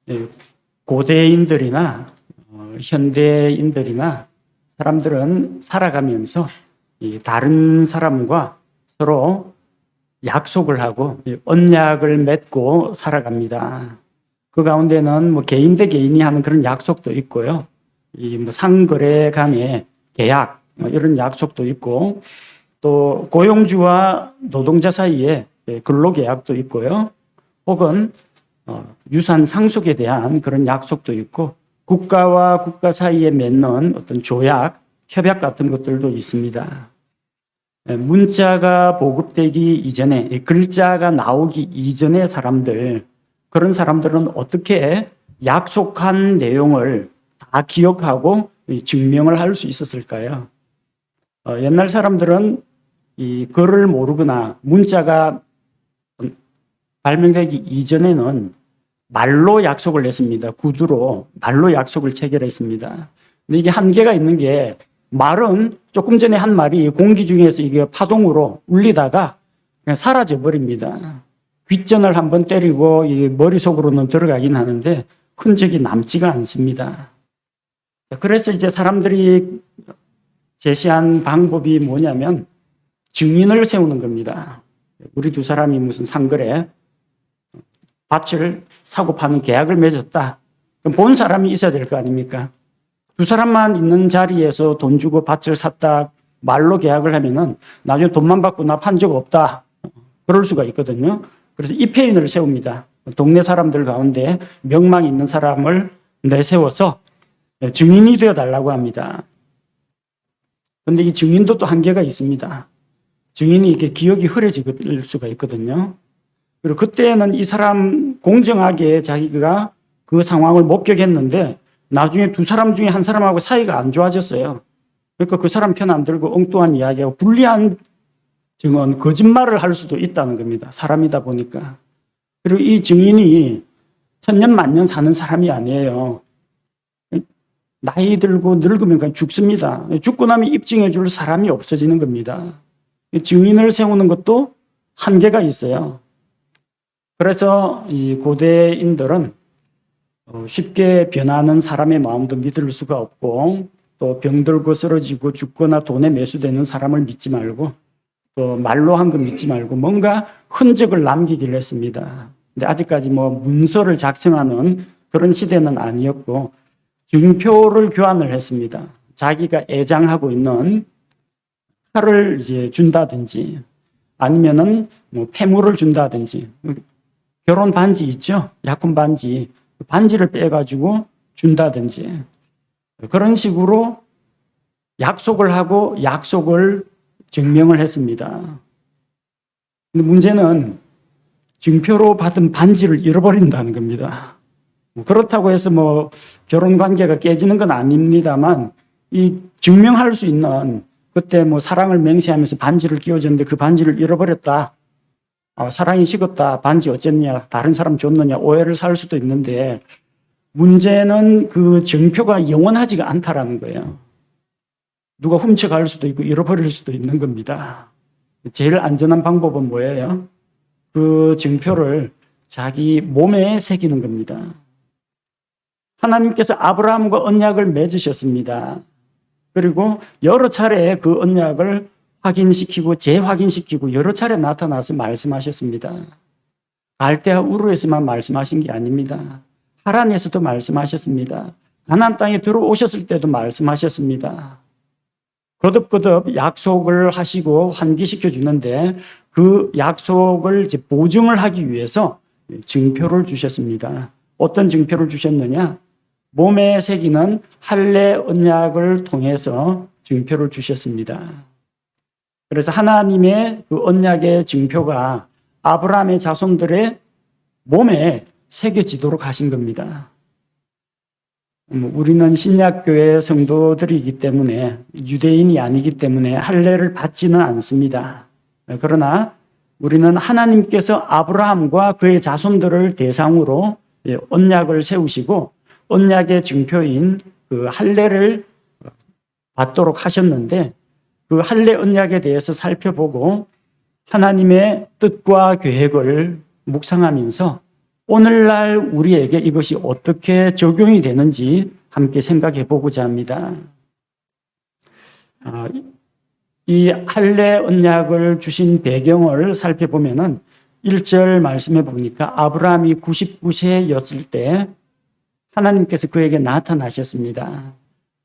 예, 고대인들이나 현대인들이나 사람들은 살아가면서 이 다른 사람과 서로 약속을 하고 언약을 맺고 살아갑니다. 그 가운데는 뭐 개인 대 개인이 하는 그런 약속도 있고요. 이 뭐 상거래 간의 계약 이런 약속도 있고, 또 고용주와 노동자 사이에 근로계약도 있고요. 혹은 유산 상속에 대한 그런 약속도 있고, 국가와 국가 사이에 맺는 어떤 조약, 협약 같은 것들도 있습니다. 문자가 보급되기 이전에, 글자가 나오기 이전의 사람들, 그런 사람들은 어떻게 약속한 내용을 다 기억하고 증명을 할 수 있었을까요? 옛날 사람들은 이 글을 모르거나 문자가 발명되기 이전에는 말로 약속을 했습니다. 구두로 말로 약속을 체결했습니다. 근데 이게 한계가 있는 게, 말은 조금 전에 한 말이 공기 중에서 이게 파동으로 울리다가 그냥 사라져 버립니다. 귓전을 한번 때리고 이 머릿속으로는 들어가긴 하는데 흔적이 남지가 않습니다. 그래서 이제 사람들이 제시한 방법이 뭐냐면 증인을 세우는 겁니다. 우리 두 사람이 무슨 상거래 밭을 사고 파는 계약을 맺었다. 그럼 본 사람이 있어야 될 거 아닙니까? 두 사람만 있는 자리에서 돈 주고 밭을 샀다 말로 계약을 하면은 나중에 돈만 받고 나 판 적 없다, 그럴 수가 있거든요. 그래서 입회인을 세웁니다. 동네 사람들 가운데 명망 있는 사람을 내세워서 증인이 되어 달라고 합니다. 그런데 이 증인도 또 한계가 있습니다. 증인이 이게 기억이 흐려질 수가 있거든요. 그리고 그때는 이 사람 공정하게 자기가 그 상황을 목격했는데 나중에 두 사람 중에 한 사람하고 사이가 안 좋아졌어요. 그러니까 그 사람 편 안 들고 엉뚱한 이야기하고 불리한 증언, 거짓말을 할 수도 있다는 겁니다. 사람이다 보니까. 그리고 이 증인이 천년 만년 사는 사람이 아니에요. 나이 들고 늙으면 그냥 죽습니다. 죽고 나면 입증해 줄 사람이 없어지는 겁니다. 증인을 세우는 것도 한계가 있어요. 그래서 이 고대인들은 쉽게 변하는 사람의 마음도 믿을 수가 없고, 또 병들고 쓰러지고 죽거나 돈에 매수되는 사람을 믿지 말고, 또 말로 한 거 믿지 말고 뭔가 흔적을 남기기를 했습니다. 근데 아직까지 뭐 문서를 작성하는 그런 시대는 아니었고, 증표를 교환을 했습니다. 자기가 애장하고 있는 칼을 이제 준다든지, 아니면은 뭐 폐물을 준다든지, 결혼 반지 있죠? 약혼 반지. 반지를 빼가지고 준다든지, 그런 식으로 약속을 하고 약속을 증명을 했습니다. 근데 문제는 증표로 받은 반지를 잃어버린다는 겁니다. 그렇다고 해서 뭐 결혼 관계가 깨지는 건 아닙니다만, 이 증명할 수 있는, 그때 뭐 사랑을 맹세하면서 반지를 끼워줬는데 그 반지를 잃어버렸다, 사랑이 식었다, 반지 어쨌냐, 다른 사람 줬느냐, 오해를 살 수도 있는데, 문제는 그 증표가 영원하지가 않다라는 거예요. 누가 훔쳐갈 수도 있고 잃어버릴 수도 있는 겁니다. 제일 안전한 방법은 뭐예요? 그 증표를 자기 몸에 새기는 겁니다. 하나님께서 아브라함과 언약을 맺으셨습니다. 그리고 여러 차례 그 언약을 확인시키고 재확인시키고 여러 차례 나타나서 말씀하셨습니다. 갈대아 우르에서만 말씀하신 게 아닙니다. 하란에서도 말씀하셨습니다. 가나안 땅에 들어오셨을 때도 말씀하셨습니다. 거듭거듭 약속을 하시고 환기시켜 주는데, 그 약속을 이제 보증을 하기 위해서 증표를 주셨습니다. 어떤 증표를 주셨느냐? 몸에 새기는 할례 언약을 통해서 증표를 주셨습니다. 그래서 하나님의 그 언약의 증표가 아브라함의 자손들의 몸에 새겨지도록 하신 겁니다. 우리는 신약교회 성도들이기 때문에, 유대인이 아니기 때문에 할례를 받지는 않습니다. 그러나 우리는 하나님께서 아브라함과 그의 자손들을 대상으로 언약을 세우시고 언약의 증표인 그 할례를 받도록 하셨는데, 그 할례 언약에 대해서 살펴보고 하나님의 뜻과 계획을 묵상하면서 오늘날 우리에게 이것이 어떻게 적용이 되는지 함께 생각해 보고자 합니다. 이 할례 언약을 주신 배경을 살펴보면은 1절 말씀해 보니까 아브라함이 99세였을 때 하나님께서 그에게 나타나셨습니다.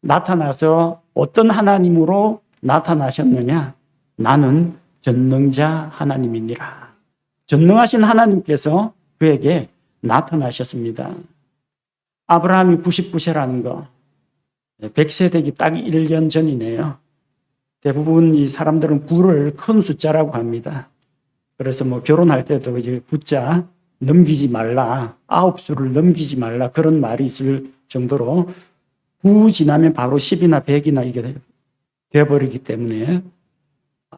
나타나서 어떤 하나님으로 나타나셨느냐? 나는 전능자 하나님이니라. 전능하신 하나님께서 그에게 나타나셨습니다. 아브라함이 99세라는 거, 100세 되기 딱 1년 전이네요. 대부분 이 사람들은 9를 큰 숫자라고 합니다. 그래서 뭐 결혼할 때도 이제 9자 넘기지 말라, 9수를 넘기지 말라 그런 말이 있을 정도로 9 지나면 바로 10이나 100이나 이게 되어버리기 때문에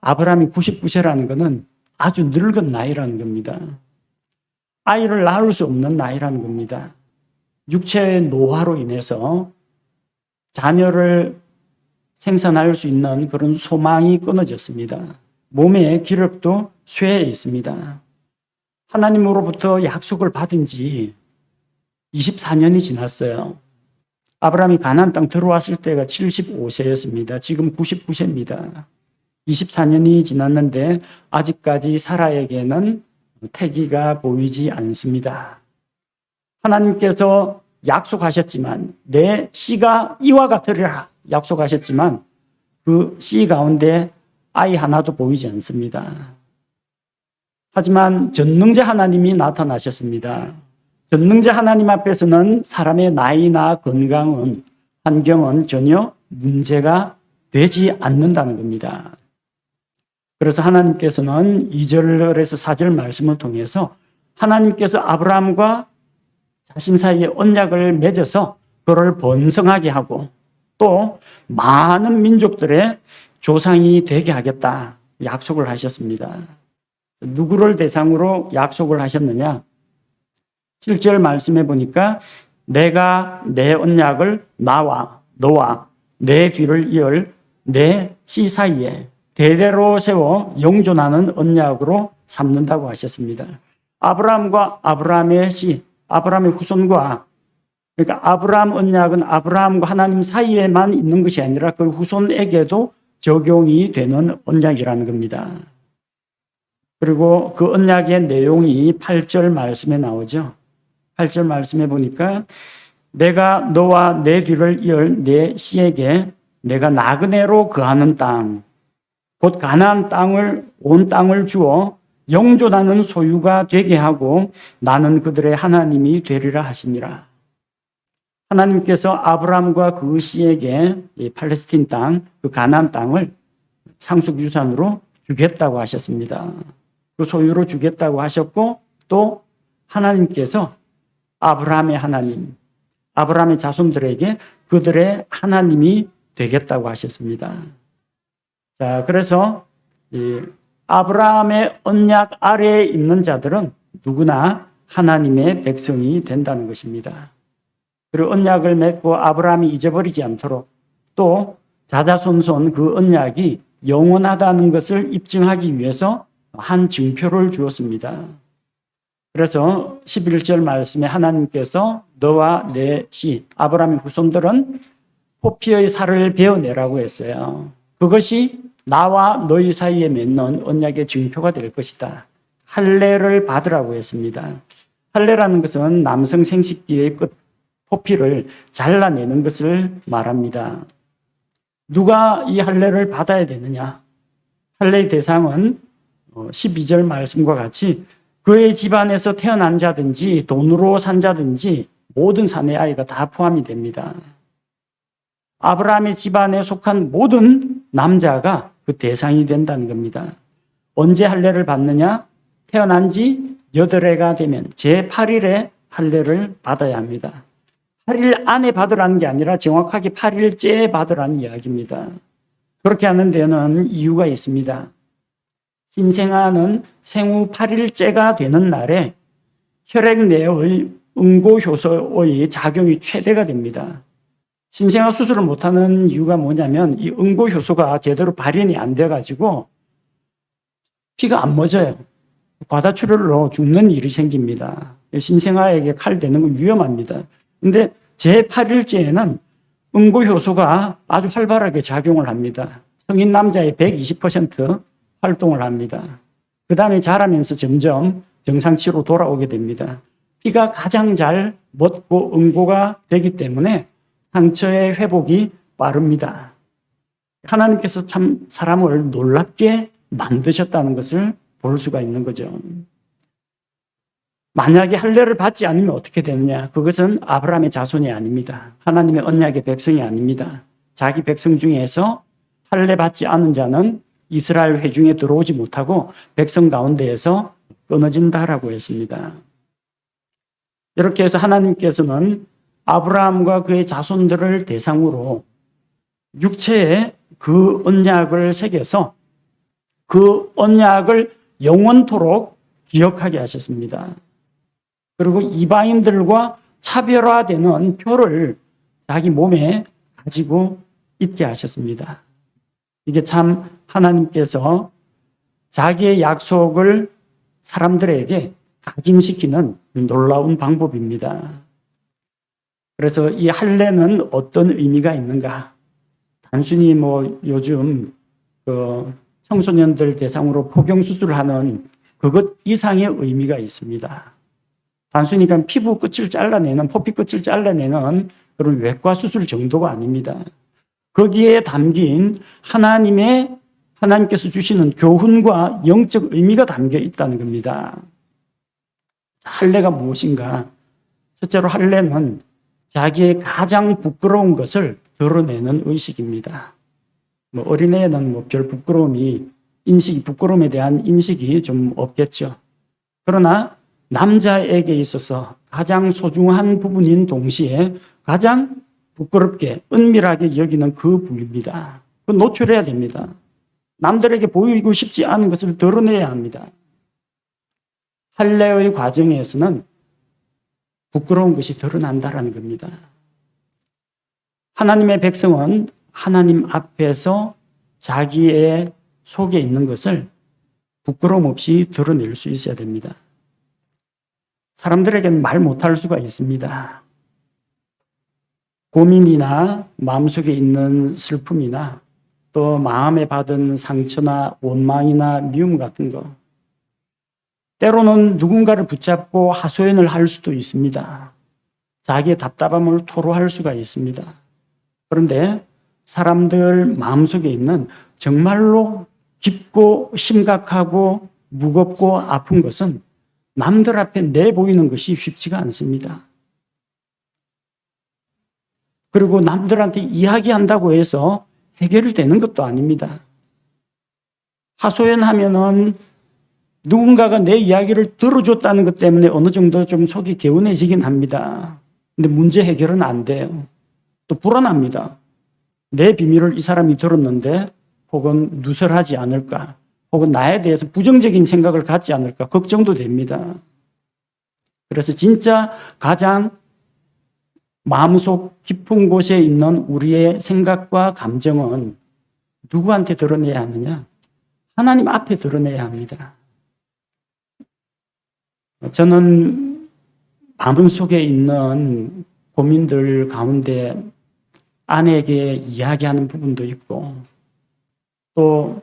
아브라함이 99세라는 것은 아주 늙은 나이라는 겁니다. 아이를 낳을 수 없는 나이라는 겁니다. 육체의 노화로 인해서 자녀를 생산할 수 있는 그런 소망이 끊어졌습니다. 몸의 기력도 쇠해 있습니다. 하나님으로부터 약속을 받은 지 24년이 지났어요. 아브라함이 가나안 땅 들어왔을 때가 75세였습니다. 지금 99세입니다. 24년이 지났는데 아직까지 사라에게는 태기가 보이지 않습니다. 하나님께서 약속하셨지만 내 씨가 이와 같으리라 약속하셨지만 그 씨 가운데 아이 하나도 보이지 않습니다. 하지만 전능자 하나님이 나타나셨습니다. 전능자 하나님 앞에서는 사람의 나이나 건강은 환경은 전혀 문제가 되지 않는다는 겁니다. 그래서 하나님께서는 2절에서 4절 말씀을 통해서 하나님께서 아브라함과 자신 사이에 언약을 맺어서 그를 번성하게 하고 또 많은 민족들의 조상이 되게 하겠다 약속을 하셨습니다. 누구를 대상으로 약속을 하셨느냐? 7절 말씀해 보니까 내가 내 언약을 나와 너와 내 뒤를 이을 내 씨 사이에 대대로 세워 영존하는 언약으로 삼는다고 하셨습니다. 아브라함과 아브라함의 씨, 아브라함의 후손과 그러니까 아브라함 언약은 아브라함과 하나님 사이에만 있는 것이 아니라 그 후손에게도 적용이 되는 언약이라는 겁니다. 그리고 그 언약의 내용이 8절 말씀에 나오죠. 8절 말씀에 보니까 내가 너와 내 뒤를 이을 내 씨에게 내가 나그네로 거하는 땅, 곧 가나안 땅을 온 땅을 주어 영존하는 소유가 되게 하고 나는 그들의 하나님이 되리라 하시니라. 하나님께서 아브라함과 그 씨에게 이 팔레스틴 땅, 그 가나안 땅을 상속유산으로 주겠다고 하셨습니다. 그 소유로 주겠다고 하셨고 또 하나님께서 아브라함의 하나님, 아브라함의 자손들에게 그들의 하나님이 되겠다고 하셨습니다. 자, 그래서 이 아브라함의 언약 아래에 있는 자들은 누구나 하나님의 백성이 된다는 것입니다. 그리고 언약을 맺고 아브라함이 잊어버리지 않도록 또 자자손손 그 언약이 영원하다는 것을 입증하기 위해서 한 증표를 주었습니다. 그래서 11절 말씀에 하나님께서 너와 내 씨, 아브라함의 후손들은 포피의 살을 베어내라고 했어요. 그것이 나와 너희 사이에 맺는 언약의 증표가 될 것이다. 할례를 받으라고 했습니다. 할례라는 것은 남성 생식기의 끝, 포피를 잘라내는 것을 말합니다. 누가 이 할례를 받아야 되느냐? 할례의 대상은 12절 말씀과 같이 그의 집안에서 태어난 자든지 돈으로 산 자든지 모든 사내 아이가 다 포함이 됩니다. 아브라함의 집안에 속한 모든 남자가 그 대상이 된다는 겁니다. 언제 할례를 받느냐? 태어난 지 8해가 되면 제8일에 할례를 받아야 합니다. 8일 안에 받으라는 게 아니라 정확하게 8일째에 받으라는 이야기입니다. 그렇게 하는 데는 이유가 있습니다. 신생아는 생후 8일째가 되는 날에 혈액 내의 응고효소의 작용이 최대가 됩니다. 신생아 수술을 못하는 이유가 뭐냐면 이 응고효소가 제대로 발현이 안 돼가지고 피가 안 멎어요. 과다출혈로 죽는 일이 생깁니다. 신생아에게 칼 대는 건 위험합니다. 근데 제8일째에는 응고효소가 아주 활발하게 작용을 합니다. 성인 남자의 120% 활동을 합니다. 그 다음에 자라면서 점점 정상치로 돌아오게 됩니다. 피가 가장 잘 멎고 응고가 되기 때문에 상처의 회복이 빠릅니다. 하나님께서 참 사람을 놀랍게 만드셨다는 것을 볼 수가 있는 거죠. 만약에 할례를 받지 않으면 어떻게 되느냐? 그것은 아브라함의 자손이 아닙니다. 하나님의 언약의 백성이 아닙니다. 자기 백성 중에서 할례 받지 않은 자는 이스라엘 회중에 들어오지 못하고 백성 가운데에서 끊어진다라고 했습니다. 이렇게 해서 하나님께서는 아브라함과 그의 자손들을 대상으로 육체에 그 언약을 새겨서 그 언약을 영원토록 기억하게 하셨습니다. 그리고 이방인들과 차별화되는 표를 자기 몸에 가지고 있게 하셨습니다. 이게 참 하나님께서 자기의 약속을 사람들에게 각인시키는 놀라운 방법입니다. 그래서 이 할례는 어떤 의미가 있는가? 단순히 요즘 청소년들 대상으로 포경 수술하는 그것 이상의 의미가 있습니다. 단순히 그냥 피부 끝을 잘라내는, 포피 끝을 잘라내는 그런 외과 수술 정도가 아닙니다. 거기에 담긴 하나님께서 주시는 교훈과 영적 의미가 담겨 있다는 겁니다. 할례가 무엇인가? 첫째로 할례는 자기의 가장 부끄러운 것을 드러내는 의식입니다. 어린애는 별 부끄러움에 대한 인식이 좀 없겠죠. 그러나 남자에게 있어서 가장 소중한 부분인 동시에 가장 부끄럽게 은밀하게 여기는 그 부위입니다. 그건 노출해야 됩니다. 남들에게 보이고 싶지 않은 것을 드러내야 합니다. 할례의 과정에서는 부끄러운 것이 드러난다는 겁니다. 하나님의 백성은 하나님 앞에서 자기의 속에 있는 것을 부끄러움 없이 드러낼 수 있어야 됩니다. 사람들에게는 말 못할 수가 있습니다. 고민이나 마음속에 있는 슬픔이나 또 마음에 받은 상처나 원망이나 미움 같은 거. 때로는 누군가를 붙잡고 하소연을 할 수도 있습니다. 자기의 답답함을 토로할 수가 있습니다. 그런데 사람들 마음속에 있는 정말로 깊고 심각하고 무겁고 아픈 것은 남들 앞에 내보이는 것이 쉽지가 않습니다. 그리고 남들한테 이야기한다고 해서 해결이 되는 것도 아닙니다. 하소연하면은 누군가가 내 이야기를 들어줬다는 것 때문에 어느 정도 좀 속이 개운해지긴 합니다. 근데 문제 해결은 안 돼요. 또 불안합니다. 내 비밀을 이 사람이 들었는데 혹은 누설하지 않을까, 혹은 나에 대해서 부정적인 생각을 갖지 않을까 걱정도 됩니다. 그래서 진짜 가장 마음속 깊은 곳에 있는 우리의 생각과 감정은 누구한테 드러내야 하느냐? 하나님 앞에 드러내야 합니다. 저는 마음속에 있는 고민들 가운데 아내에게 이야기하는 부분도 있고 또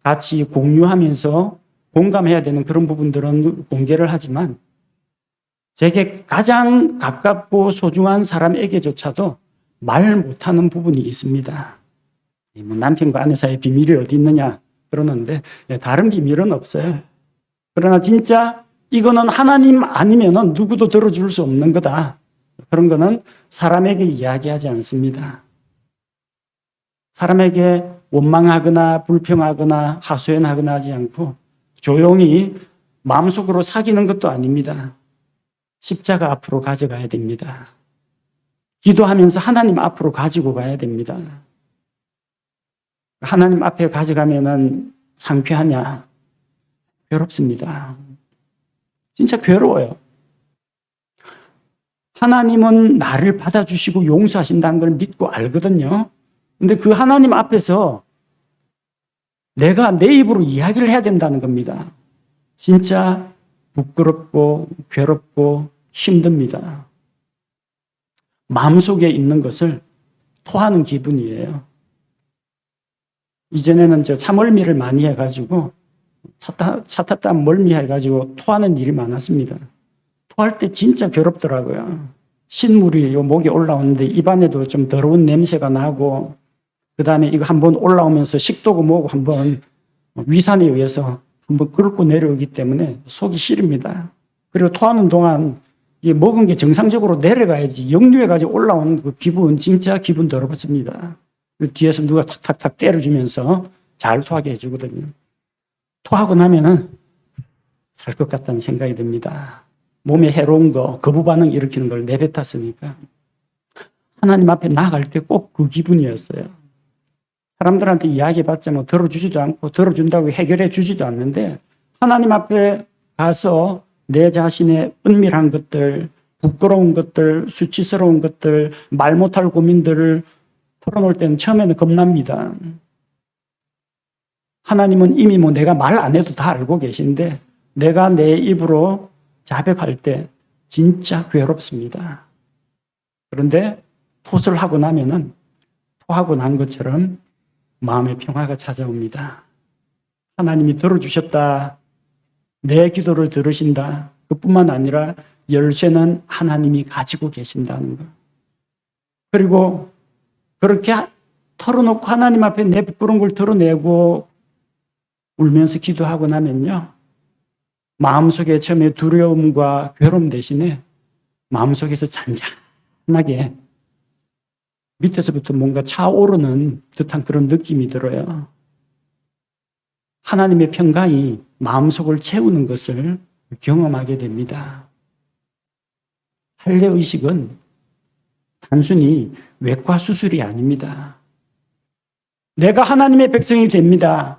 같이 공유하면서 공감해야 되는 그런 부분들은 공개를 하지만 제게 가장 가깝고 소중한 사람에게조차도 말 못하는 부분이 있습니다. 남편과 아내 사이에 비밀이 어디 있느냐 그러는데 다른 비밀은 없어요. 그러나 진짜 이거는 하나님 아니면 누구도 들어줄 수 없는 거다. 그런 거는 사람에게 이야기하지 않습니다. 사람에게 원망하거나 불평하거나 하소연하거나 하지 않고 조용히 마음속으로 사귀는 것도 아닙니다. 십자가 앞으로 가져가야 됩니다. 기도하면서 하나님 앞으로 가지고 가야 됩니다. 하나님 앞에 가져가면은 상쾌하냐? 괴롭습니다. 진짜 괴로워요. 하나님은 나를 받아주시고 용서하신다는 걸 믿고 알거든요. 근데 그 하나님 앞에서 내가 내 입으로 이야기를 해야 된다는 겁니다. 진짜 부끄럽고 괴롭고 힘듭니다. 마음속에 있는 것을 토하는 기분이에요. 이전에는 저 참멀미를 많이 해가지고 차 탔다 멀미해가지고 토하는 일이 많았습니다. 토할 때 진짜 괴롭더라고요. 신물이 요 목에 올라오는데 입안에도 좀 더러운 냄새가 나고, 그 다음에 이거 한번 올라오면서 식도고 뭐고 한번 위산에 의해서 한번 끓고 내려오기 때문에 속이 시립니다. 그리고 토하는 동안 이 먹은 게 정상적으로 내려가야지 역류해가지고 올라오는 그 기분, 진짜 기분 더럽습니다. 뒤에서 누가 탁탁탁 때려주면서 잘 토하게 해주거든요. 토하고 나면은 살 것 같다는 생각이 듭니다. 몸에 해로운 거, 거부 반응 일으키는 걸 내뱉었으니까. 하나님 앞에 나아갈 때 꼭 그 기분이었어요. 사람들한테 이야기해봤자 뭐 들어주지도 않고 들어준다고 해결해 주지도 않는데, 하나님 앞에 가서 내 자신의 은밀한 것들, 부끄러운 것들, 수치스러운 것들, 말 못할 고민들을 털어놓을 때는 처음에는 겁납니다. 하나님은 이미 뭐 내가 말 안 해도 다 알고 계신데, 내가 내 입으로 자백할 때 진짜 괴롭습니다. 그런데 토를 하고 나면은 토하고 난 것처럼 마음의 평화가 찾아옵니다. 하나님이 들어주셨다. 내 기도를 들으신다. 그뿐만 아니라 열쇠는 하나님이 가지고 계신다는 것. 그리고 그렇게 털어놓고 하나님 앞에 내 부끄러운 걸 드러내고 울면서 기도하고 나면요, 마음속에 처음에 두려움과 괴로움 대신에 마음속에서 잔잔하게 밑에서부터 뭔가 차오르는 듯한 그런 느낌이 들어요. 하나님의 평강이 마음속을 채우는 것을 경험하게 됩니다. 할례의식은 단순히 외과 수술이 아닙니다. 내가 하나님의 백성이 됩니다.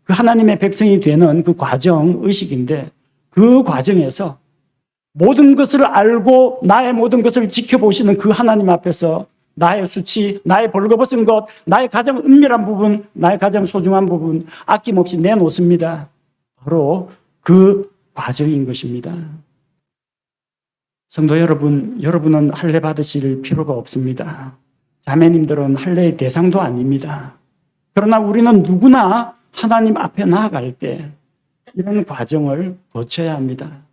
그 하나님의 백성이 되는 그 과정, 의식인데, 그 과정에서 모든 것을 알고 나의 모든 것을 지켜보시는 그 하나님 앞에서 나의 수치, 나의 벌거벗은 것, 나의 가장 은밀한 부분, 나의 가장 소중한 부분 아낌없이 내놓습니다. 바로 그 과정인 것입니다. 성도 여러분, 여러분은 할례 받으실 필요가 없습니다. 자매님들은 할례의 대상도 아닙니다. 그러나 우리는 누구나 하나님 앞에 나아갈 때 이런 과정을 거쳐야 합니다.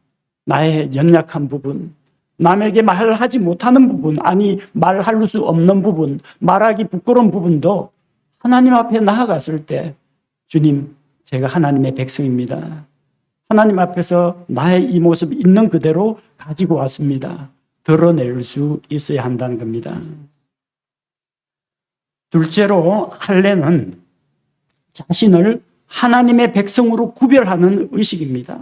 나의 연약한 부분, 남에게 말하지 못하는 부분, 아니 말할 수 없는 부분, 말하기 부끄러운 부분도 하나님 앞에 나아갔을 때, 주님, 제가 하나님의 백성입니다. 하나님 앞에서 나의 이 모습 있는 그대로 가지고 왔습니다. 드러낼 수 있어야 한다는 겁니다. 둘째로 할례는 자신을 하나님의 백성으로 구별하는 의식입니다.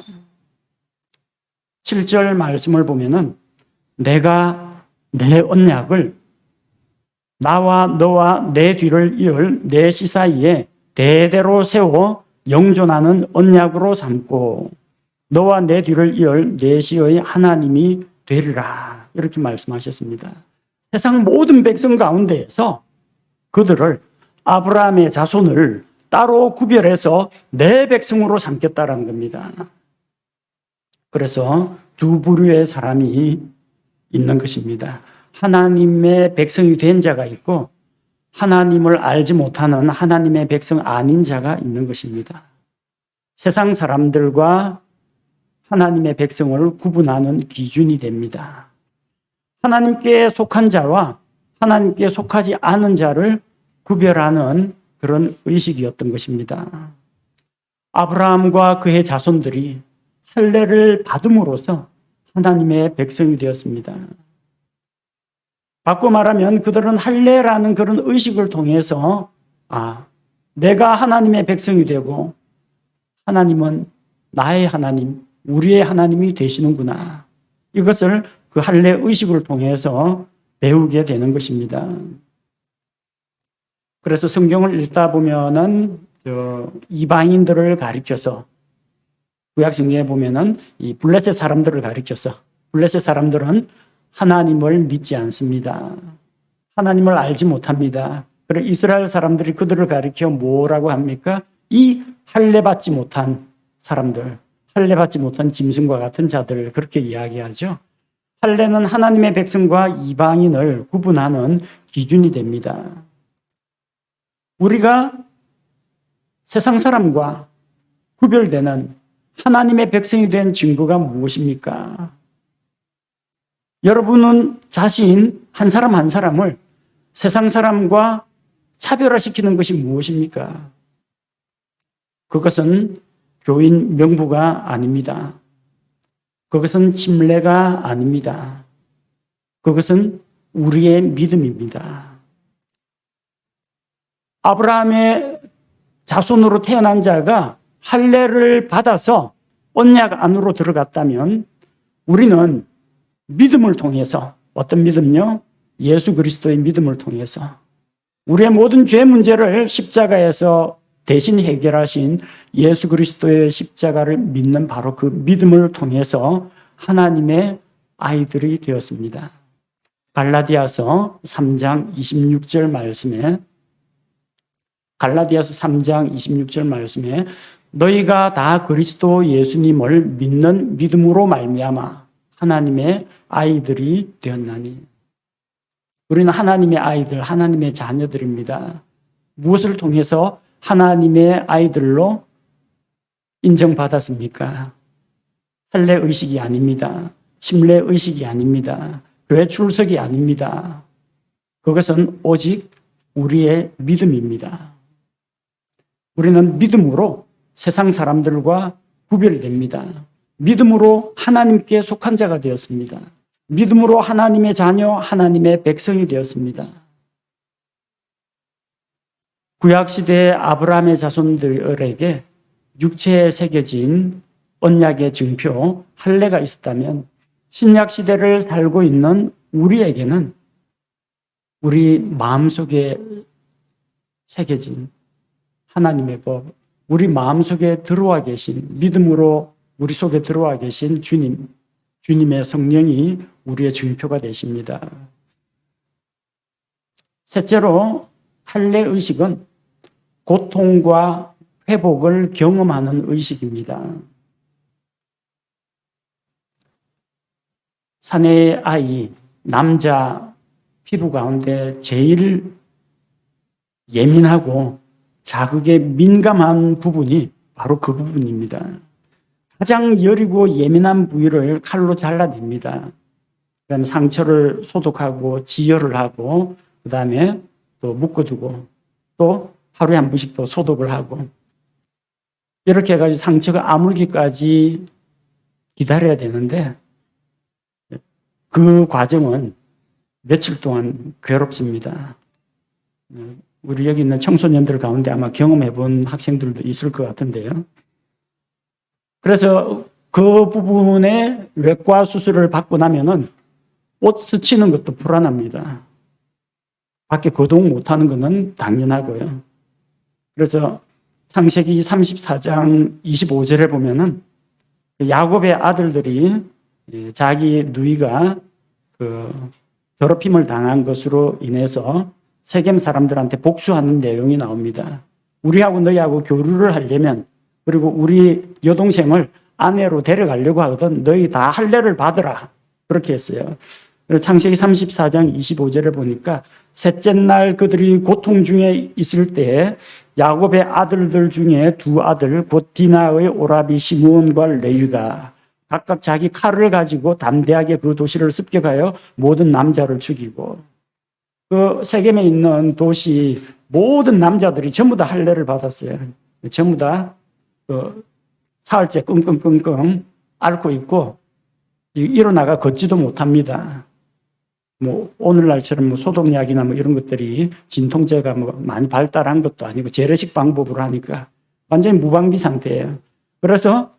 7절 말씀을 보면은 내가 내 언약을 나와 너와 내 뒤를 이을 내 씨 사이에 대대로 세워 영존하는 언약으로 삼고 너와 내 뒤를 이을 내 씨의 하나님이 되리라, 이렇게 말씀하셨습니다. 세상 모든 백성 가운데에서 그들을, 아브라함의 자손을 따로 구별해서 내 백성으로 삼겠다라는 겁니다. 그래서 두 부류의 사람이 있는 것입니다. 하나님의 백성이 된 자가 있고 하나님을 알지 못하는 하나님의 백성 아닌 자가 있는 것입니다. 세상 사람들과 하나님의 백성을 구분하는 기준이 됩니다. 하나님께 속한 자와 하나님께 속하지 않은 자를 구별하는 그런 의식이었던 것입니다. 아브라함과 그의 자손들이 할례를 받음으로써 하나님의 백성이 되었습니다. 바꿔 말하면 그들은 할례라는 그런 의식을 통해서 내가 하나님의 백성이 되고 하나님은 나의 하나님, 우리의 하나님이 되시는구나, 이것을 그 할례 의식을 통해서 배우게 되는 것입니다. 그래서 성경을 읽다 보면은 이방인들을 가리켜서, 구약 성경에 보면은 이 블레셋 사람들을 가리켜서, 블레셋 사람들은 하나님을 믿지 않습니다. 하나님을 알지 못합니다. 그리고 이스라엘 사람들이 그들을 가리켜 뭐라고 합니까? 이 할례 받지 못한 사람들, 할례 받지 못한 짐승과 같은 자들 그렇게 이야기하죠. 할례는 하나님의 백성과 이방인을 구분하는 기준이 됩니다. 우리가 세상 사람과 구별되는 하나님의 백성이 된 증거가 무엇입니까? 여러분은 자신 한 사람 한 사람을 세상 사람과 차별화시키는 것이 무엇입니까? 그것은 교인 명부가 아닙니다. 그것은 침례가 아닙니다. 그것은 우리의 믿음입니다. 아브라함의 자손으로 태어난 자가 할례를 받아서 언약 안으로 들어갔다면 우리는 믿음을 통해서, 어떤 믿음요? 예수 그리스도의 믿음을 통해서 우리의 모든 죄 문제를 십자가에서 대신 해결하신 예수 그리스도의 십자가를 믿는 바로 그 믿음을 통해서 하나님의 아이들이 되었습니다. 갈라디아서 3장 26절 말씀에 너희가 다 그리스도 예수님을 믿는 믿음으로 말미암아 하나님의 아이들이 되었나니. 우리는 하나님의 아이들, 하나님의 자녀들입니다. 무엇을 통해서 하나님의 아이들로 인정받았습니까? 할례 의식이 아닙니다. 침례 의식이 아닙니다. 교회 출석이 아닙니다. 그것은 오직 우리의 믿음입니다. 우리는 믿음으로 세상 사람들과 구별됩니다. 믿음으로 하나님께 속한 자가 되었습니다. 믿음으로 하나님의 자녀, 하나님의 백성이 되었습니다. 구약시대의 아브라함의 자손들에게 육체에 새겨진 언약의 증표, 할례가 있었다면 신약시대를 살고 있는 우리에게는 우리 마음속에 새겨진 하나님의 법, 우리 마음속에 들어와 계신, 믿음으로 우리 속에 들어와 계신 주님의 성령이 우리의 증표가 되십니다. 셋째로 할례 의식은 고통과 회복을 경험하는 의식입니다. 사내의 아이, 남자 피부 가운데 제일 예민하고 자극에 민감한 부분이 바로 그 부분입니다. 가장 여리고 예민한 부위를 칼로 잘라냅니다. 그다음에 상처를 소독하고 지혈을 하고 그다음에 또 묶어두고 또 하루에 한 번씩 또 소독을 하고 이렇게 해가지고 상처가 아물기까지 기다려야 되는데 그 과정은 며칠 동안 괴롭습니다. 우리 여기 있는 청소년들 가운데 아마 경험해 본 학생들도 있을 것 같은데요. 그래서 그 부분에 외과 수술을 받고 나면은 옷 스치는 것도 불안합니다. 밖에 거동 못하는 것은 당연하고요. 그래서 창세기 34장 25절에 보면은 야곱의 아들들이 자기 누이가 더럽힘을 당한 것으로 인해서 세겜 사람들한테 복수하는 내용이 나옵니다. 우리하고 너희하고 교류를 하려면 그리고 우리 여동생을 아내로 데려가려고 하거든 너희 다 할례를 받으라 그렇게 했어요. 창세기 34장 25절에 보니까 셋째 날 그들이 고통 중에 있을 때 야곱의 아들들 중에 두 아들 곧 디나의 오라비 시므온과 레위가 각각 자기 칼을 가지고 담대하게 그 도시를 습격하여 모든 남자를 죽이고 그 세겜에 있는 도시 모든 남자들이 전부 다 할례를 받았어요. 전부 다 사흘째 끙끙끙끙 앓고 있고 일어나가 걷지도 못합니다. 오늘날처럼 소독약이나 이런 것들이 진통제가 많이 발달한 것도 아니고 재래식 방법으로 하니까 완전히 무방비 상태예요. 그래서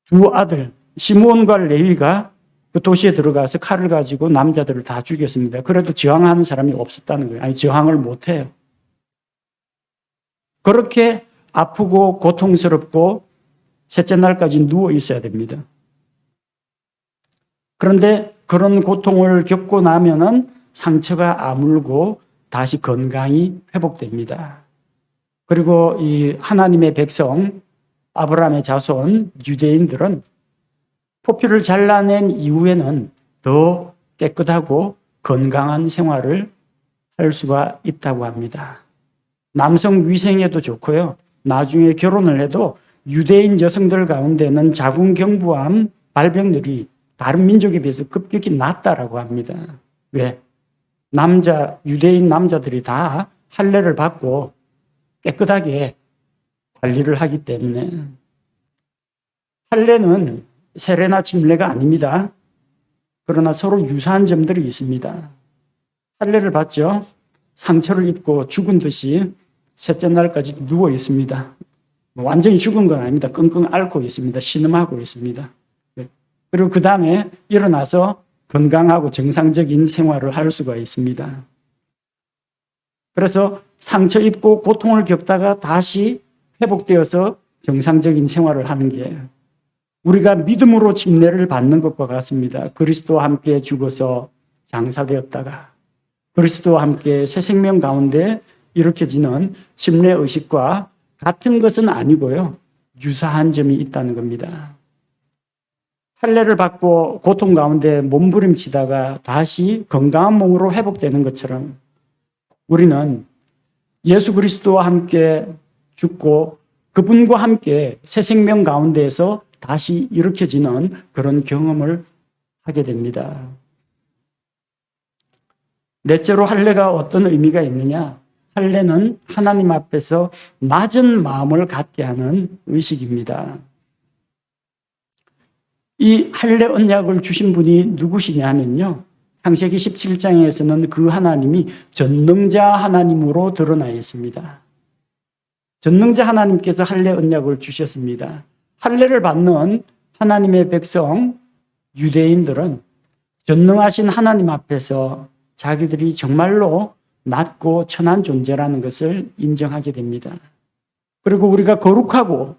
두 아들 시므온과 레위가 그 도시에 들어가서 칼을 가지고 남자들을 다 죽였습니다. 그래도 저항하는 사람이 없었다는 거예요. 아니 저항을 못해요. 그렇게 아프고 고통스럽고 셋째 날까지 누워 있어야 됩니다. 그런데 그런 고통을 겪고 나면은 상처가 아물고 다시 건강이 회복됩니다. 그리고 이 하나님의 백성 아브라함의 자손 유대인들은 포피를 잘라낸 이후에는 더 깨끗하고 건강한 생활을 할 수가 있다고 합니다. 남성 위생에도 좋고요. 나중에 결혼을 해도 유대인 여성들 가운데는 자궁경부암 발병률이 다른 민족에 비해서 급격히 낮다라고 합니다. 왜? 유대인 남자들이 다 할례를 받고 깨끗하게 관리를 하기 때문에. 할례는 세례나 침례가 아닙니다. 그러나 서로 유사한 점들이 있습니다. 할례를 받죠. 상처를 입고 죽은 듯이 셋째 날까지 누워 있습니다. 완전히 죽은 건 아닙니다. 끙끙 앓고 있습니다. 신음하고 있습니다. 그리고 그 다음에 일어나서 건강하고 정상적인 생활을 할 수가 있습니다. 그래서 상처 입고 고통을 겪다가 다시 회복되어서 정상적인 생활을 하는 게 우리가 믿음으로 침례를 받는 것과 같습니다. 그리스도와 함께 죽어서 장사되었다가 그리스도와 함께 새 생명 가운데 일으켜지는 침례 의식과 같은 것은 아니고요. 유사한 점이 있다는 겁니다. 할례를 받고 고통 가운데 몸부림치다가 다시 건강한 몸으로 회복되는 것처럼 우리는 예수 그리스도와 함께 죽고 그분과 함께 새 생명 가운데에서 다시 일으켜지는 그런 경험을 하게 됩니다. 넷째로 할례가 어떤 의미가 있느냐? 할례는 하나님 앞에서 낮은 마음을 갖게 하는 의식입니다. 이 할례 언약을 주신 분이 누구시냐 하면요. 창세기 17장에서는 그 하나님이 전능자 하나님으로 드러나 있습니다. 전능자 하나님께서 할례 언약을 주셨습니다. 할례를 받는 하나님의 백성 유대인들은 전능하신 하나님 앞에서 자기들이 정말로 낮고 천한 존재라는 것을 인정하게 됩니다. 그리고 우리가 거룩하고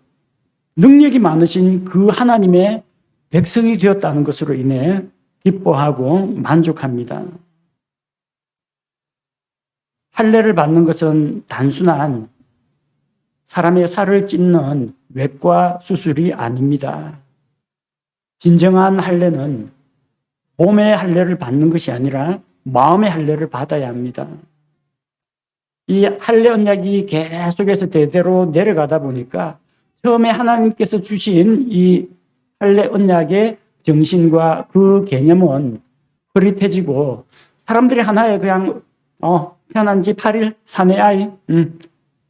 능력이 많으신 그 하나님의 백성이 되었다는 것으로 인해 기뻐하고 만족합니다. 할례를 받는 것은 단순한 사람의 살을 찢는 외과 수술이 아닙니다. 진정한 할례는 몸의 할례를 받는 것이 아니라 마음의 할례를 받아야 합니다. 이 할례 언약이 계속해서 대대로 내려가다 보니까 처음에 하나님께서 주신 이 할례 언약의 정신과 그 개념은 흐릿해지고 사람들이 하나의 그냥 편한 지 8일 사내 아이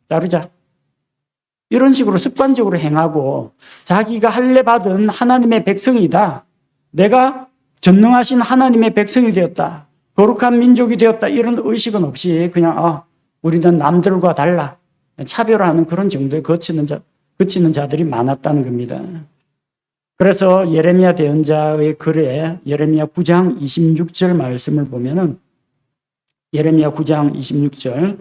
자르자 이런 식으로 습관적으로 행하고 자기가 할례 받은 하나님의 백성이다. 내가 전능하신 하나님의 백성이 되었다. 거룩한 민족이 되었다. 이런 의식은 없이 그냥 우리는 남들과 달라. 차별화하는 그런 정도에 그치는 자들이 많았다는 겁니다. 그래서 예레미야 대언자의 글에 예레미야 9장 26절 말씀을 보면은 예레미야 9장 26절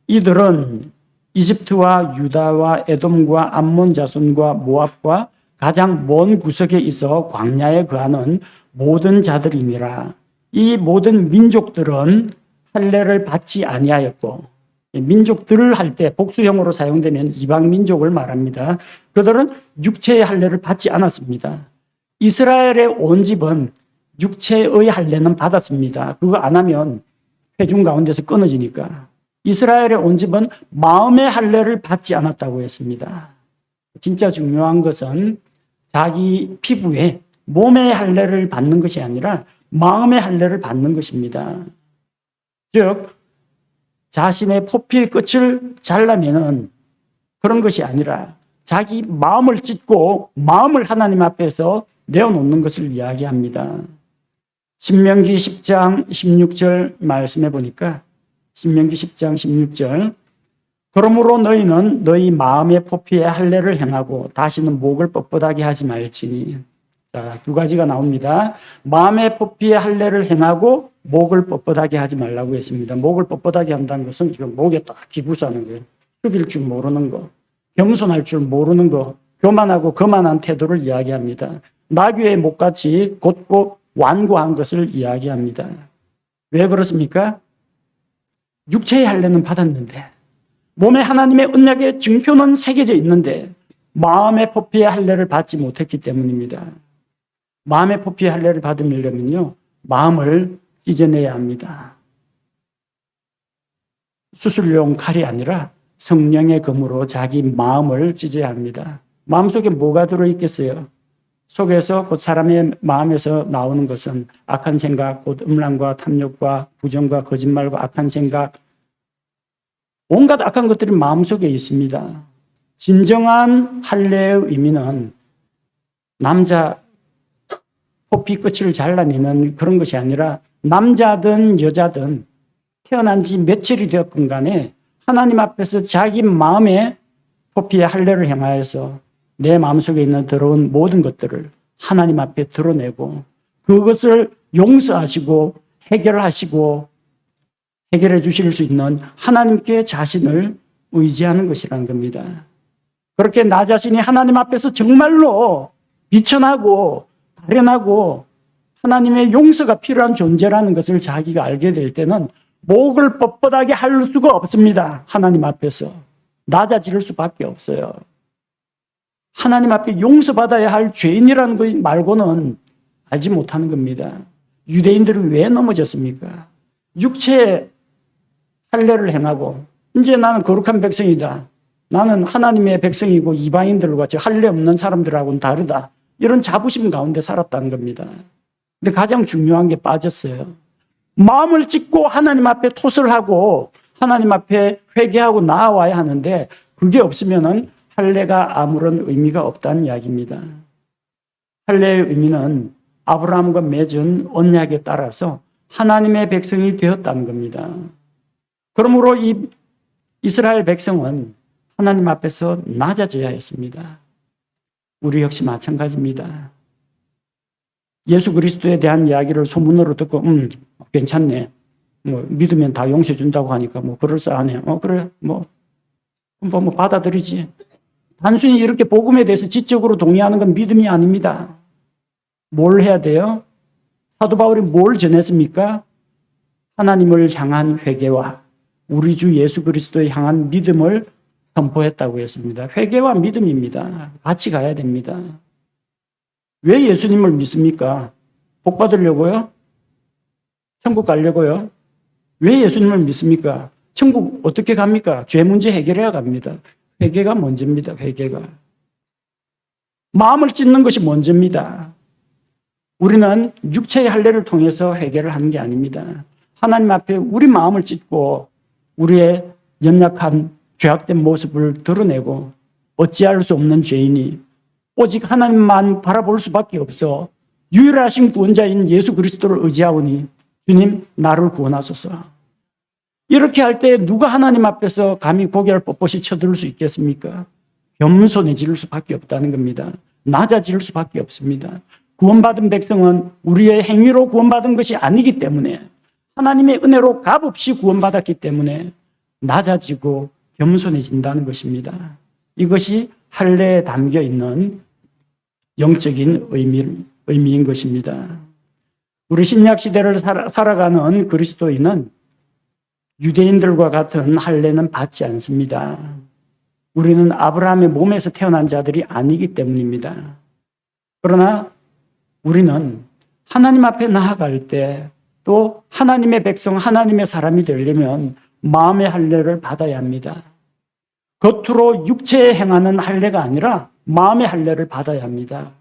이들은 이집트와 유다와 에돔과 암몬 자손과 모압과 가장 먼 구석에 있어 광야에 거하는 모든 자들이니라. 이 모든 민족들은 할례를 받지 아니하였고 민족들을 할 때 복수형으로 사용되면 이방 민족을 말합니다. 그들은 육체의 할례를 받지 않았습니다. 이스라엘의 온 집은 육체의 할례는 받았습니다. 그거 안 하면 회중 가운데서 끊어지니까. 이스라엘의 온 집은 마음의 할례를 받지 않았다고 했습니다. 진짜 중요한 것은 자기 피부에 몸의 할례를 받는 것이 아니라 마음의 할례를 받는 것입니다. 즉 자신의 포피의 끝을 잘라내는 그런 것이 아니라 자기 마음을 찢고 마음을 하나님 앞에서 내어놓는 것을 이야기합니다. 신명기 10장 16절 말씀해 보니까 신명기 10장 16절 그러므로 너희는 너희 마음의 포피에 할례를 행하고 다시는 목을 뻣뻣하게 하지 말지니. 자, 두 가지가 나옵니다. 마음의 포피에 할례를 행하고 목을 뻣뻣하게 하지 말라고 했습니다. 목을 뻣뻣하게 한다는 것은 지금 목에 딱 기부사는 거예요. 숙일 줄 모르는 거, 겸손할 줄 모르는 거, 교만하고 거만한 태도를 이야기합니다. 나귀의 목같이 곧고 완고한 것을 이야기합니다. 왜 그렇습니까? 육체의 할례는 받았는데 몸에 하나님의 언약의 증표는 새겨져 있는데 마음의 포피의 할례를 받지 못했기 때문입니다. 마음의 포피의 할례를 받으려면요, 마음을 찢어내야 합니다. 수술용 칼이 아니라 성령의 검으로 자기 마음을 찢어야 합니다. 마음속에 뭐가 들어있겠어요? 속에서 곧 사람의 마음에서 나오는 것은 악한 생각, 곧 음란과 탐욕과 부정과 거짓말과 악한 생각, 온갖 악한 것들이 마음속에 있습니다. 진정한 할례의 의미는 남자 포피 끝을 잘라내는 그런 것이 아니라 남자든 여자든 태어난 지 며칠이 되었건 간에 하나님 앞에서 자기 마음의 포피의 할례를 행하여서 내 마음속에 있는 더러운 모든 것들을 하나님 앞에 드러내고 그것을 용서하시고 해결해 주실 수 있는 하나님께 자신을 의지하는 것이라는 겁니다. 그렇게 나 자신이 하나님 앞에서 정말로 비천하고 가련하고 하나님의 용서가 필요한 존재라는 것을 자기가 알게 될 때는 목을 뻣뻣하게 할 수가 없습니다. 하나님 앞에서 낮아질 수밖에 없어요. 하나님 앞에 용서받아야 할 죄인이라는 것 말고는 알지 못하는 겁니다. 유대인들이 왜 넘어졌습니까? 육체의 할례를 행하고 이제 나는 거룩한 백성이다. 나는 하나님의 백성이고 이방인들과 할례 없는 사람들하고는 다르다. 이런 자부심 가운데 살았다는 겁니다. 근데 가장 중요한 게 빠졌어요. 마음을 찢고 하나님 앞에 토설을 하고 하나님 앞에 회개하고 나아와야 하는데 그게 없으면은 할례가 아무런 의미가 없다는 이야기입니다. 할례의 의미는 아브라함과 맺은 언약에 따라서 하나님의 백성이 되었다는 겁니다. 그러므로 이 이스라엘 백성은 하나님 앞에서 낮아져야 했습니다. 우리 역시 마찬가지입니다. 예수 그리스도에 대한 이야기를 소문으로 듣고 괜찮네. 뭐 믿으면 다 용서해 준다고 하니까 뭐 그럴싸하네. 그래 뭐 받아들이지. 단순히 이렇게 복음에 대해서 지적으로 동의하는 건 믿음이 아닙니다. 뭘 해야 돼요? 사도 바울이 뭘 전했습니까? 하나님을 향한 회개와 우리 주 예수 그리스도에 향한 믿음을 선포했다고 했습니다. 회개와 믿음입니다. 같이 가야 됩니다. 왜 예수님을 믿습니까? 복 받으려고요? 천국 가려고요? 왜 예수님을 믿습니까? 천국 어떻게 갑니까? 죄 문제 해결해야 갑니다. 회개가 먼저입니다. 회개가. 마음을 찢는 것이 먼저입니다. 우리는 육체의 할례를 통해서 회개를 하는 게 아닙니다. 하나님 앞에 우리 마음을 찢고 우리의 연약한 죄악된 모습을 드러내고 어찌할 수 없는 죄인이 오직 하나님만 바라볼 수밖에 없어 유일하신 구원자인 예수 그리스도를 의지하오니 주님 나를 구원하소서. 이렇게 할 때 누가 하나님 앞에서 감히 고개를 뻣뻣이 쳐들 수 있겠습니까? 겸손해질 수밖에 없다는 겁니다. 낮아질 수밖에 없습니다. 구원받은 백성은 우리의 행위로 구원받은 것이 아니기 때문에 하나님의 은혜로 값없이 구원받았기 때문에 낮아지고 겸손해진다는 것입니다. 이것이 할례에 담겨 있는 영적인 의미인 것입니다. 우리 신약 시대를 살아가는 그리스도인은 유대인들과 같은 할례는 받지 않습니다. 우리는 아브라함의 몸에서 태어난 자들이 아니기 때문입니다. 그러나 우리는 하나님 앞에 나아갈 때 또 하나님의 백성, 하나님의 사람이 되려면 마음의 할례를 받아야 합니다. 겉으로 육체에 행하는 할례가 아니라 마음의 할례를 받아야 합니다.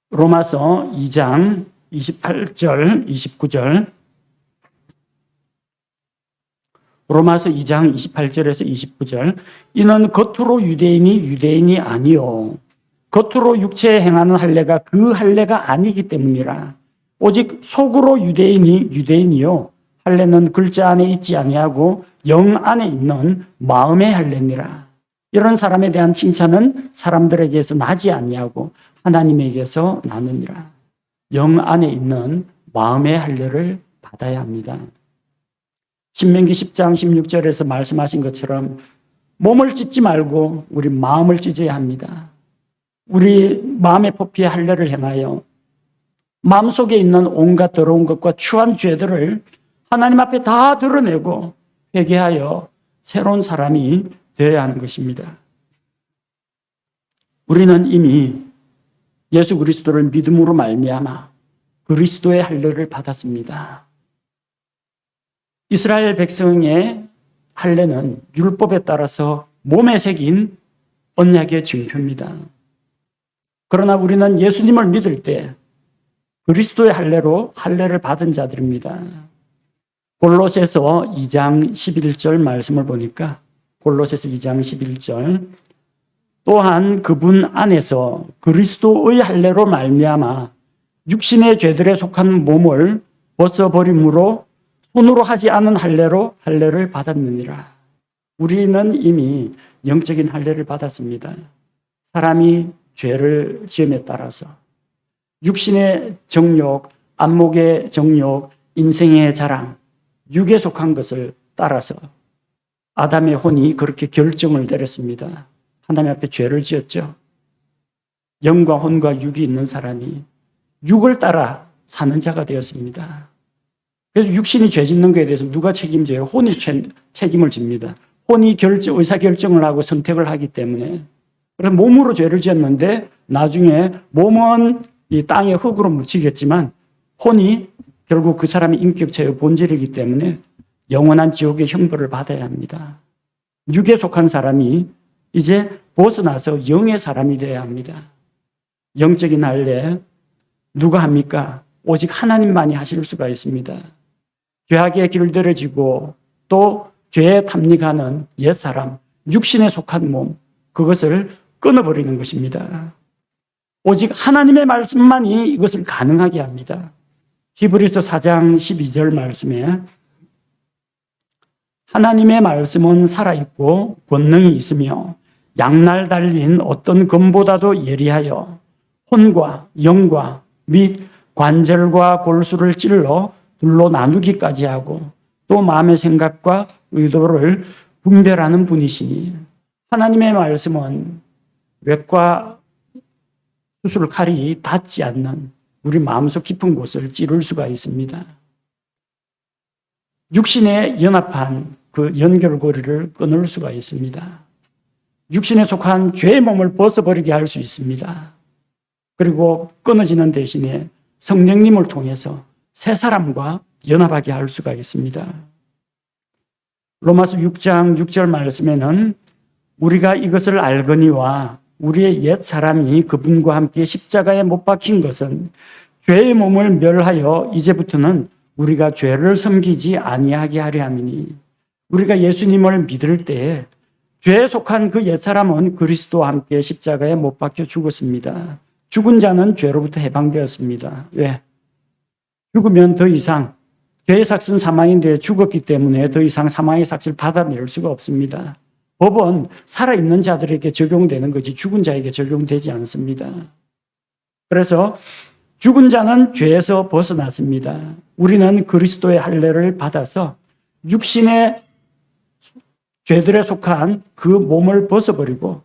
로마서 2장 28절, 29절. 로마서 2장 28절에서 29절. 이는 겉으로 유대인이 아니요 겉으로 육체에 행하는 할례가 그 할례가 아니기 때문이라. 오직 속으로 유대인이요 할례는 글자 안에 있지 아니하고 영 안에 있는 마음의 할례니라. 이런 사람에 대한 칭찬은 사람들에게서 나지 아니하고 하나님에게서 나느니라. 영 안에 있는 마음의 할례를 받아야 합니다. 신명기 10장 16절에서 말씀하신 것처럼 몸을 찢지 말고 우리 마음을 찢어야 합니다. 우리 마음의 포피의 할례를 행하여 마음속에 있는 온갖 더러운 것과 추한 죄들을 하나님 앞에 다 드러내고 회개하여 새로운 사람이 되어야 하는 것입니다. 우리는 이미 예수 그리스도를 믿음으로 말미암아 그리스도의 할례를 받았습니다. 이스라엘 백성의 할례는 율법에 따라서 몸에 새긴 언약의 증표입니다. 그러나 우리는 예수님을 믿을 때 그리스도의 할례로 할례를 받은 자들입니다. 골로새서 2장 11절 말씀을 보니까 골로새서 2장 11절 또한 그분 안에서 그리스도의 할례로 말미암아 육신의 죄들에 속한 몸을 벗어버림으로 손으로 하지 않은 할례로 할례를 받았느니라. 우리는 이미 영적인 할례를 받았습니다. 사람이 죄를 지음에 따라서 육신의 정욕, 안목의 정욕, 인생의 자랑, 육에 속한 것을 따라서 아담의 혼이 그렇게 결정을 내렸습니다. 하나님 앞에 죄를 지었죠. 영과 혼과 육이 있는 사람이 육을 따라 사는 자가 되었습니다. 그래서 육신이 죄 짓는 것에 대해서 누가 책임져요? 혼이 책임을 집니다. 혼이 의사결정을 하고 선택을 하기 때문에. 그래서 몸으로 죄를 지었는데 나중에 몸은 이 땅의 흙으로 묻히겠지만 혼이 결국 그 사람의 인격체의 본질이기 때문에 영원한 지옥의 형벌을 받아야 합니다. 육에 속한 사람이 이제 벗어나서 영의 사람이 되어야 합니다. 영적인 할례 누가 합니까? 오직 하나님만이 하실 수가 있습니다. 죄악에 길들여지고 또 죄에 탐닉하는 옛사람, 육신에 속한 몸, 그것을 끊어버리는 것입니다. 오직 하나님의 말씀만이 이것을 가능하게 합니다. 히브리서 4장 12절 말씀에 하나님의 말씀은 살아있고 권능이 있으며 양날 달린 어떤 검보다도 예리하여 혼과 영과 및 관절과 골수를 찔러 둘로 나누기까지 하고 또 마음의 생각과 의도를 분별하는 분이시니 하나님의 말씀은 외과 수술 칼이 닿지 않는 우리 마음속 깊은 곳을 찌를 수가 있습니다. 육신에 연합한 그 연결고리를 끊을 수가 있습니다. 육신에 속한 죄의 몸을 벗어버리게 할 수 있습니다. 그리고 끊어지는 대신에 성령님을 통해서 새 사람과 연합하게 할 수가 있습니다. 로마서 6장 6절 말씀에는 우리가 이것을 알거니와 우리의 옛 사람이 그분과 함께 십자가에 못 박힌 것은 죄의 몸을 멸하여 이제부터는 우리가 죄를 섬기지 아니하게 하려 함이니 우리가 예수님을 믿을 때에 죄에 속한 그 옛 사람은 그리스도와 함께 십자가에 못 박혀 죽었습니다. 죽은 자는 죄로부터 해방되었습니다. 왜? 죽으면 더 이상 죄의 삭은 사망인데 죽었기 때문에 더 이상 사망의 삭을 받아낼 수가 없습니다. 법은 살아있는 자들에게 적용되는 거지 죽은 자에게 적용되지 않습니다. 그래서 죽은 자는 죄에서 벗어났습니다. 우리는 그리스도의 할례를 받아서 육신의 죄들에 속한 그 몸을 벗어버리고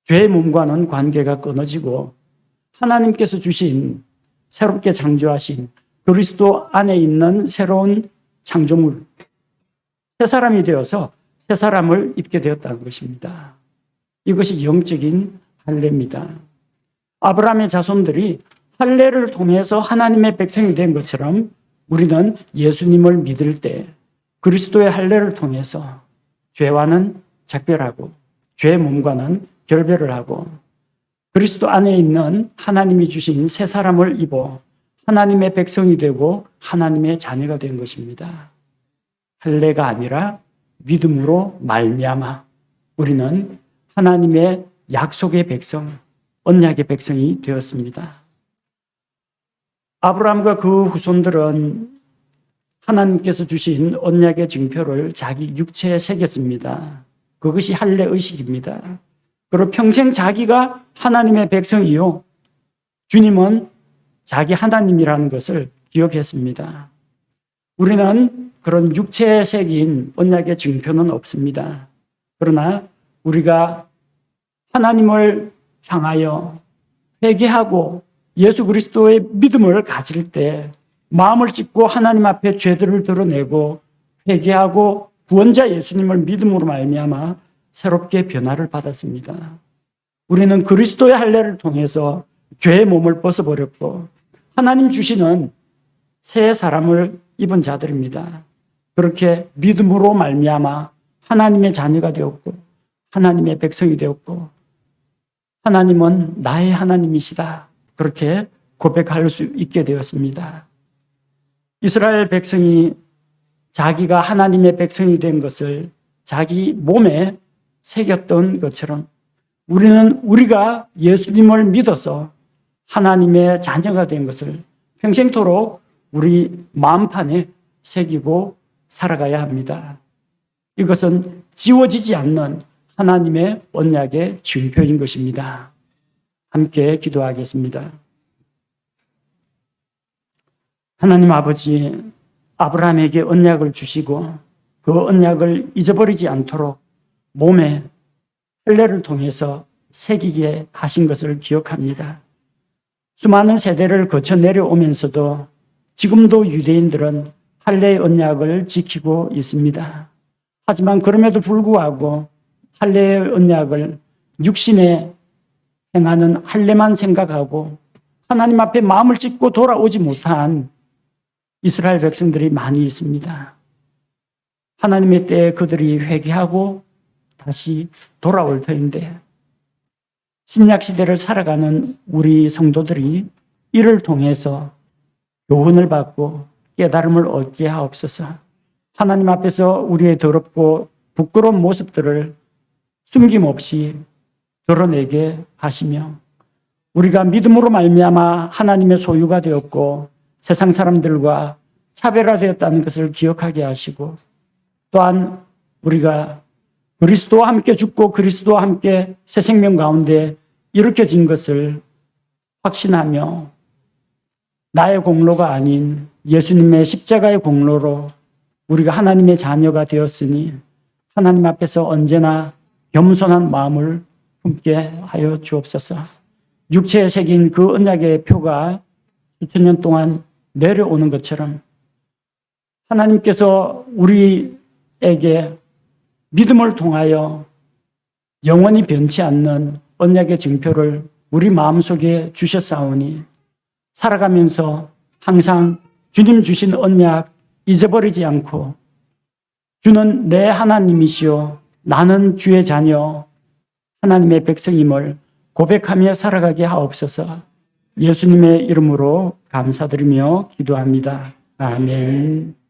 죄의 몸과는 관계가 끊어지고 하나님께서 주신 새롭게 창조하신 그리스도 안에 있는 새로운 창조물, 새 사람이 되어서 새 사람을 입게 되었다는 것입니다. 이것이 영적인 할례입니다. 아브라함의 자손들이 할례를 통해서 하나님의 백성이 된 것처럼 우리는 예수님을 믿을 때 그리스도의 할례를 통해서 죄와는 작별하고 죄의 몸과는 결별을 하고 그리스도 안에 있는 하나님이 주신 새 사람을 입어 하나님의 백성이 되고 하나님의 자녀가 된 것입니다. 할례가 아니라 믿음으로 말미암아 우리는 하나님의 약속의 백성, 언약의 백성이 되었습니다. 아브라함과 그 후손들은 하나님께서 주신 언약의 증표를 자기 육체에 새겼습니다. 그것이 할례 의식입니다. 그리고 평생 자기가 하나님의 백성이요 주님은 자기 하나님이라는 것을 기억했습니다. 우리는 그런 육체에 새긴 언약의 증표는 없습니다. 그러나 우리가 하나님을 향하여 회개하고 예수 그리스도의 믿음을 가질 때 마음을 찢고 하나님 앞에 죄들을 드러내고 회개하고 구원자 예수님을 믿음으로 말미암아 새롭게 변화를 받았습니다. 우리는 그리스도의 할례를 통해서 죄의 몸을 벗어버렸고 하나님 주시는 새 사람을 입은 자들입니다. 그렇게 믿음으로 말미암아 하나님의 자녀가 되었고 하나님의 백성이 되었고 하나님은 나의 하나님이시다. 그렇게 고백할 수 있게 되었습니다. 이스라엘 백성이 자기가 하나님의 백성이 된 것을 자기 몸에 새겼던 것처럼 우리는 우리가 예수님을 믿어서 하나님의 자녀가 된 것을 평생토록 우리 마음판에 새기고 살아가야 합니다. 이것은 지워지지 않는 하나님의 언약의 증표인 것입니다. 함께 기도하겠습니다. 하나님 아버지, 아브라함에게 언약을 주시고 그 언약을 잊어버리지 않도록 몸에 할례를 통해서 새기게 하신 것을 기억합니다. 수많은 세대를 거쳐 내려오면서도 지금도 유대인들은 할례의 언약을 지키고 있습니다. 하지만 그럼에도 불구하고 할례의 언약을 육신에 행하는 할례만 생각하고 하나님 앞에 마음을 찢고 돌아오지 못한 이스라엘 백성들이 많이 있습니다. 하나님의 때에 그들이 회개하고 다시 돌아올 터인데 신약 시대를 살아가는 우리 성도들이 이를 통해서 교훈을 받고 깨달음을 얻게 하옵소서. 하나님 앞에서 우리의 더럽고 부끄러운 모습들을 숨김없이 드러내게 하시며 우리가 믿음으로 말미암아 하나님의 소유가 되었고 세상 사람들과 차별화되었다는 것을 기억하게 하시고 또한 우리가 그리스도와 함께 죽고 그리스도와 함께 새 생명 가운데 일으켜진 것을 확신하며 나의 공로가 아닌 예수님의 십자가의 공로로 우리가 하나님의 자녀가 되었으니 하나님 앞에서 언제나 겸손한 마음을 품게 하여 주옵소서. 육체에 새긴 그 언약의 표가 수천 년 동안 내려오는 것처럼 하나님께서 우리에게 믿음을 통하여 영원히 변치 않는 언약의 증표를 우리 마음속에 주셨사오니 살아가면서 항상 주님 주신 언약 잊어버리지 않고 주는 내 하나님이시오 나는 주의 자녀 하나님의 백성임을 고백하며 살아가게 하옵소서. 예수님의 이름으로 감사드리며 기도합니다. 아멘.